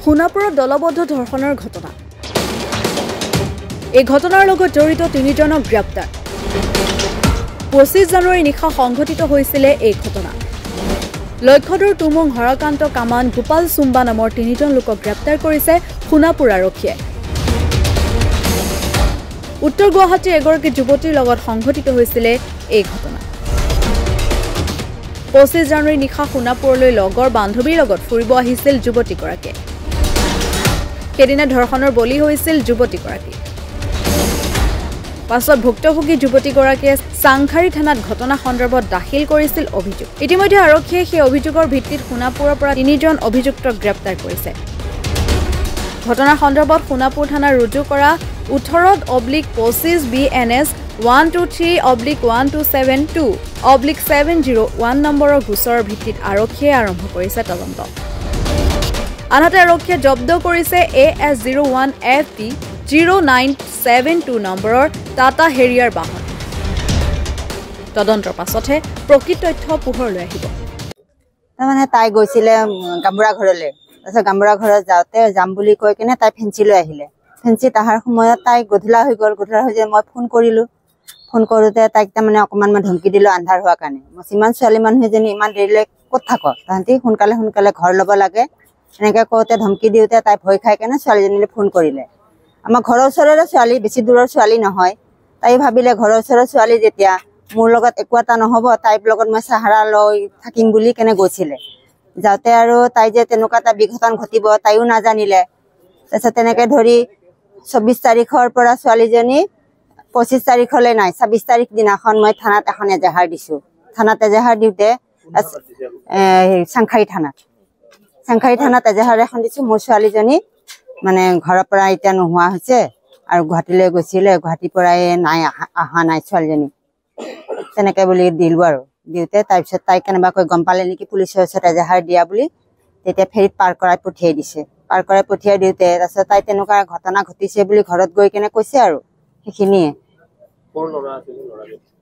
সোণাপুৰত দলবদ্ধ ধৰ্ষণৰ ঘটনা। এই ঘটনাৰ লগত জড়িত 3জনক গ্ৰেপ্তাৰ। 25 জানুৱাৰী নিশা সংঘটিত হৈছিল এই ঘটনা। লক্ষ্যদূৰ তুমুং হৰকান্ত কামান গোপাল চুম্বা নামৰ 3জন লোকক গ্ৰেপ্তাৰ কৰিছে সোণাপুৰ আৰক্ষীয়ে। উত্তৰ গুৱাহাটীৰ এগৰাকী যুৱতীৰ লগত সংঘটিত হৈছিল এই ঘটনা। 25 জানুৱাৰী নিশা সোণাপুৰলৈ লগৰ বান্ধৱীৰ লগত ফুৰিব আহিছিল যুৱতীগৰাকীয়ে। সেইদিনা ধৰ্ষণৰ বলি হৈছিল যুৱতীগৰাকী। পাছত ভুক্তভোগী যুৱতীগৰাকীয়ে চাংখাৰী থানাত ঘটনা সন্দৰ্ভত দাখিল কৰিছিল অভিযোগ। ইতিমধ্যে আৰক্ষীয়ে সেই অভিযোগৰ ভিত্তিত সোণাপুৰৰ পৰা 3জন অভিযুক্তক গ্ৰেপ্তাৰ কৰিছে। ঘটনাৰ সন্দৰ্ভত সোণাপুৰ থানাৰ ৰুজু কৰা 18/25 BNS 123/1272/701 নম্বৰৰ গোচৰৰ ভিত্তিত আৰক্ষীয়ে আৰম্ভ কৰিছে তদন্ত। আনহাতে আৰক্ষীয়ে জব্দ কৰিছে AS01 FP 0972 নম্বৰৰ টাটা হেৰিয়াৰ বাহন। তদন্তৰ পাছতহে প্ৰকৃত তথ্য পোহৰলৈ আহিব। তাৰমানে তাই গৈছিলে গামবুঢ়া ঘৰলৈ। তাৰপিছত গামবুঢ়া ঘৰত যাম বুলি কৈ কিনে তাই ফেঞ্চি লৈ আহিলে। ফেঞ্চি তাহাৰ সময়ত তাই গধূলা হৈ গ'ল। গধূলা হৈ যে মই ফোন কৰিলোঁ। ফোন কৰোঁতে তাইক তাৰমানে অকণমান মই ধমকি দিলোঁ আন্ধাৰ হোৱাৰ কাৰণে। মই ইমান ছোৱালী মানুহ এজনী ইমান দেৰিলৈ ক'ত থাক, তাহাঁতি সোনকালে ঘৰ ল'ব লাগে, এনেকৈ কওঁতে ধমকি দিওঁতে তাই ভয় খাই কেনে ছোৱালীজনীলৈ ফোন কৰিলে। আমাৰ ঘৰৰ ওচৰৰে ছোৱালী, বেছি দূৰৰ ছোৱালী নহয়। তাই ভাবিলে ঘৰৰ ওচৰৰ ছোৱালী যেতিয়া মোৰ লগত একো এটা নহ'ব, তাইৰ লগত মই চাহাৰা লৈ থাকিম বুলি কেনে গৈছিলে। যাওঁতে আৰু তাই যে তেনেকুৱা এটা বিঘটন ঘটিব তাইও নাজানিলে। তাৰপিছত তেনেকৈ ধৰি 24 তাৰিখৰ পৰা ছোৱালীজনী 25 তাৰিখলৈ নাই। 26 তাৰিখ দিনাখন মই থানাত এখন এজাহাৰ দিছোঁ। থানাত এজাহাৰ দিওঁতে চাংখাৰী থানাত এজাহাৰ এখন দিছোঁ। মোৰ ছোৱালীজনী মানে ঘৰৰ পৰা এতিয়া নোহোৱা হৈছে আৰু গুৱাহাটীলৈ গৈছিলে, গুৱাহাটীৰ পৰাই অহা নাই ছোৱালীজনী, তেনেকৈ বুলি দিলোঁ আৰু দিওঁতে তাৰপিছত তাই কেনেবাকৈ গম পালে নেকি পুলিচৰ ওচৰত এজাহাৰ দিয়া বুলি, তেতিয়া ফেৰীত পাৰ কৰাই পঠিয়াই দিছে। পাৰ কৰাই পঠিয়াই দিওঁতে তাৰপিছত তাই তেনেকুৱা ঘটনা ঘটিছে বুলি ঘৰত গৈ কেনে কৈছে আৰু সেইখিনিয়ে।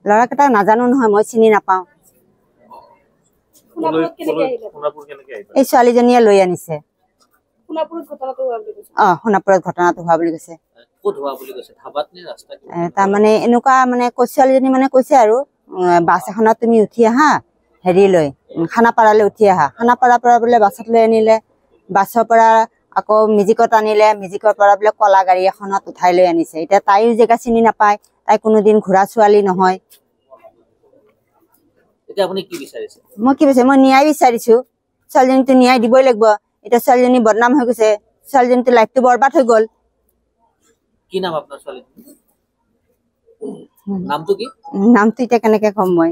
ল'ৰাকেইটা নাজানো নহয়, মই চিনি নাপাওঁ। এই ছোৱালীজনীয়ে লৈ আনিছে। সোণাপুৰত ঘটনাটো হোৱা বুলি কৈছে। তাৰমানে এনেকুৱা মানে ছোৱালীজনী মানে কৈছে আৰু বাছ এখনত তুমি উঠি আহা, হেৰিলৈ খানাপাৰালৈ উঠি আহা। খানাপাৰাৰ পৰা বোলে বাছত লৈ আনিলে, বাছৰ পৰা আকৌ মেজিকত আনিলে, মেজিকৰ পৰা বোলে কলা গাড়ী এখনত উঠাই লৈ আনিছে। এতিয়া তাইও জেগা চিনি নাপায়, তাই কোনোদিন ঘূৰা ছোৱালী নহয়। মই কি বিচাৰিছো, মই ন্যায় বিচাৰিছো। ছোৱালীজনীটো ন্যায় দিবই লাগিব। এতিয়া ছোৱালীজনী বদনাম হৈ গৈছে, ছোৱালীজনীটো লাইফটো বৰবাদ হৈ গ'ল। নামটো এতিয়া কেনেকে কম মই।